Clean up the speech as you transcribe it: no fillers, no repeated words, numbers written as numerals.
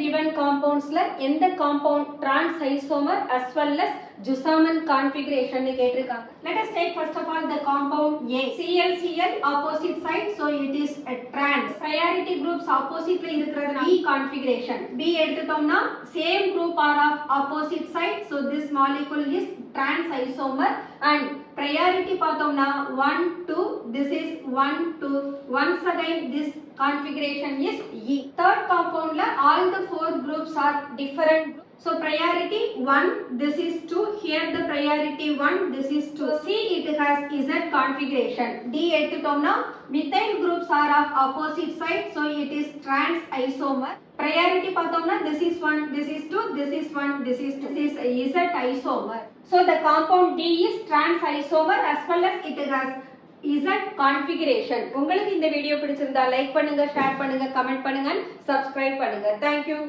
given compounds la எந்த compound trans isomer as well as Jusaman configuration nu கேட்டிருக்காங்க. Let us take first of all the compound A. ClCl opposite side, so it is a trans. Priority groups opposite la இருக்கிறதுனா E configuration. B எடுத்துட்டோம்னா same group are of opposite side, so this molecule is trans isomer. And priority பார்த்தோம்னா 1 2, this is 1 2. Once again this configuration is E. Third compound la all the four groups are different. So priority 1, this is 2, here the priority 1, this is 2. C it has Z configuration. D எடுத்துட்டோம்னா methyl groups are of opposite side, so it is trans isomer. Priority பார்த்தோம்னா this is 1, this is 2, this is 1, this is 2. This is Z isomer. So the compound D is trans isomer as well as it has Z configuration. உங்களுக்கு இந்த video பிடிச்சிருந்தா like பண்ணுங்க, share பண்ணுங்க, comment பண்ணுங்க, subscribe பண்ணுங்க. Thank you.